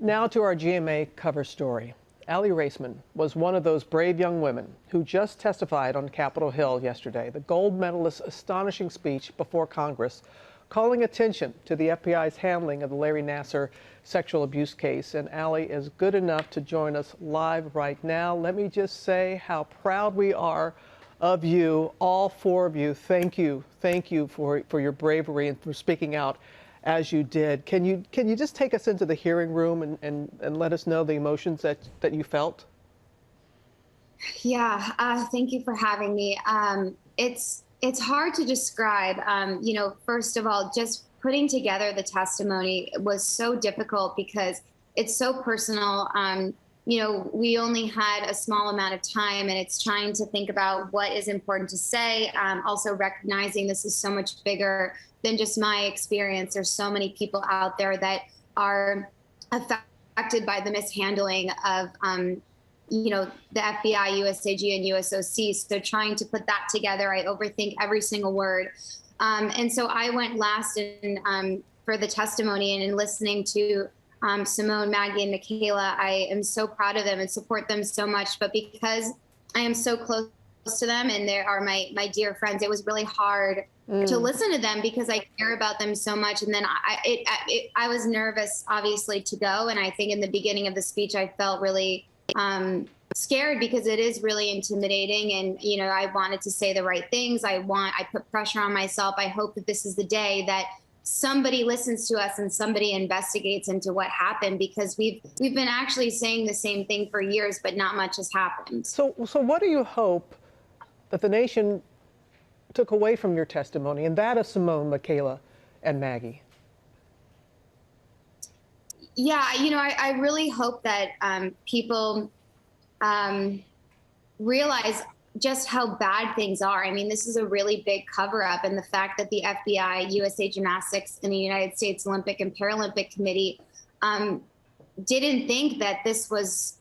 Now to our GMA cover story. Aly Raisman was one of those brave young women who just testified on Capitol Hill yesterday, the gold medalist's astonishing speech before Congress, calling attention to the FBI's handling of the Larry Nassar sexual abuse case. And Aly is good enough to join us live right now. Let me just say how proud we are of you, all four of you. Thank you for your bravery and for speaking out as you did. Can you just take us into the hearing room and let us know the emotions that you felt? Yeah, thank you for having me. It's hard to describe. First of all, just putting together the testimony was so difficult because it's so personal. We only had a small amount of time, and it's trying to think about what is important to say. Also recognizing this is so much bigger than just my experience. There's so many people out there that are affected by the mishandling of, the FBI, USAG, and USOC. So trying to put that together, I overthink every single word. And so I went last for the testimony, and in listening to Simone, Maggie, and McKayla, I am so proud of them and support them so much. But because I am so close to them and they are my dear friends, it was really hard to listen to them because I care about them so much. And then I was nervous, obviously, to go. And I think in the beginning of the speech, I felt really scared because it is really intimidating. And, I wanted to say the right things. I put pressure on myself. I hope that this is the day that somebody listens to us and somebody investigates into what happened, because we've been actually saying the same thing for years, but not much has happened. So what do you hope that the nation took away from your testimony, and that of Simone, McKayla, and Maggie? Yeah, I really hope that people realize just how bad things are. I mean, this is a really big cover-up, and the fact that the FBI, USA Gymnastics, and the United States Olympic and Paralympic Committee didn't think that this was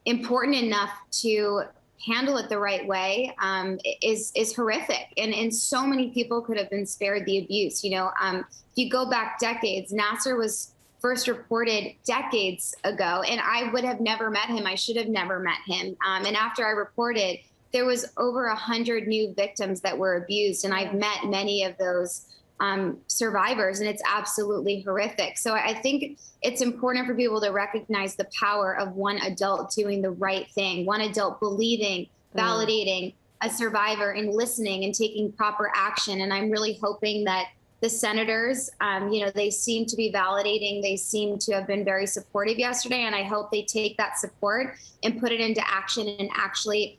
important enough to handle it the right way is horrific. And so many people could have been spared the abuse. If you go back decades, Nassar was first reported decades ago, and I would have never met him. I should have never met him. And after I reported, there was over 100 new victims that were abused, and I've met many of those survivors, and it's absolutely horrific. So I think it's important for people to recognize the power of one adult doing the right thing, one adult believing, validating a survivor, and listening and taking proper action. And I'm really hoping that the senators, they seem to be validating. They seem to have been very supportive yesterday, and I hope they take that support and put it into action and actually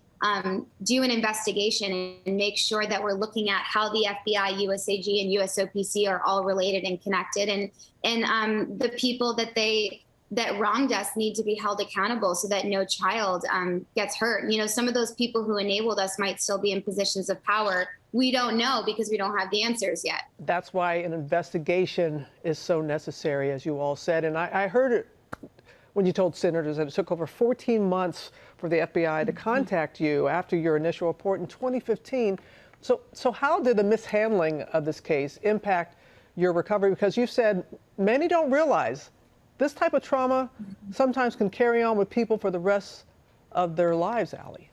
do an investigation and make sure that we're looking at how the FBI, USAG, and USOPC are all related and connected, and the people that wronged us need to be held accountable so that no child gets hurt. Some of those people who enabled us might still be in positions of power. We don't know because we don't have the answers yet. That's why an investigation is so necessary, as you all said. And I heard it when you told senators that it took over 14 months for the FBI to contact you after your initial report in 2015. So how did the mishandling of this case impact your recovery? Because you said many don't realize this type of trauma sometimes can carry on with people for the rest of their lives, Aly.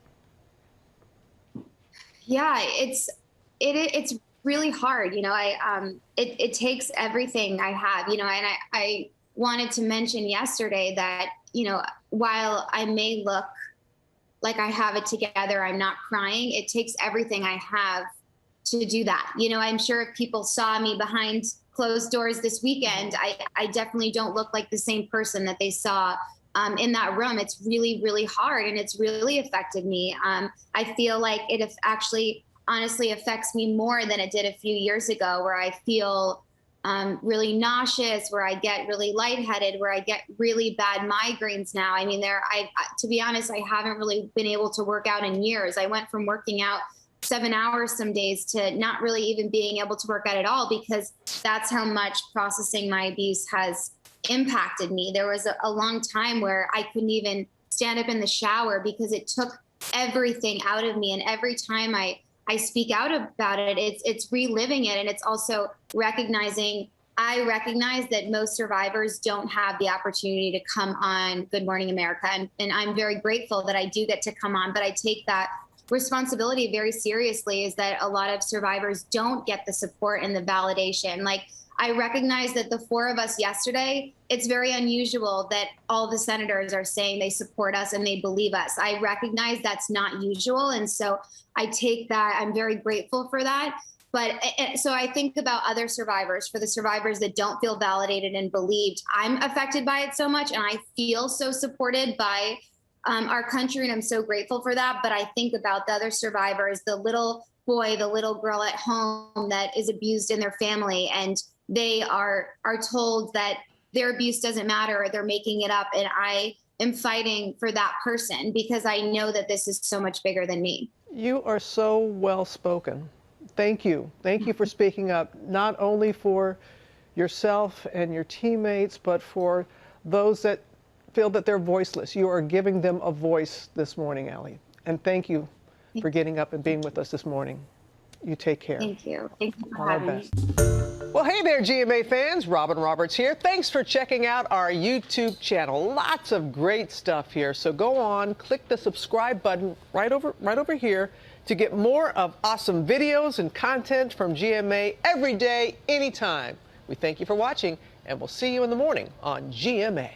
Yeah, it's really hard. It takes everything I have, and I wanted to mention yesterday that, while I may look like I have it together, I'm not crying. It takes everything I have to do that. I'm sure if people saw me behind closed doors this weekend, I definitely don't look like the same person that they saw in that room. It's really, really hard, and it's really affected me. I feel like it actually honestly affects me more than it did a few years ago, where I feel really nauseous, where I get really lightheaded, where I get really bad migraines now. I mean, to be honest, I haven't really been able to work out in years. I went from working out 7 hours some days to not really even being able to work out at all, because that's how much processing my abuse has impacted me. There was a long time where I couldn't even stand up in the shower because it took everything out of me. And every time I speak out about it, it's reliving it. And it's also recognizing I recognize that most survivors don't have the opportunity to come on Good Morning America. And I'm very grateful that I do get to come on, but I take that responsibility very seriously, is that a lot of survivors don't get the support and the validation. Like, I recognize that the four of us yesterday, it's very unusual that all the senators are saying they support us and they believe us. I recognize that's not usual. And so I take that, I'm very grateful for that. But so I think about other survivors, for the survivors that don't feel validated and believed. I'm affected by it so much, and I feel so supported by our country, and I'm so grateful for that. But I think about the other survivors, the little boy, the little girl at home that is abused in their family, and they are told that their abuse doesn't matter, or they're making it up. And I am fighting for that person because I know that this is so much bigger than me. You are so well spoken. Thank you. Thank you for speaking up, not only for yourself and your teammates, but for those that feel that they're voiceless. You are giving them a voice this morning, Aly. And thank you for getting up and being with us this morning. You take care. Thank you. Thank you for All our having me. best. Well, hey there, GMA fans. Robin Roberts here. Thanks for checking out our YouTube channel. Lots of great stuff here. So go on, click the subscribe button right over here to get more of awesome videos and content from GMA every day, anytime. We thank you for watching, and we'll see you in the morning on GMA.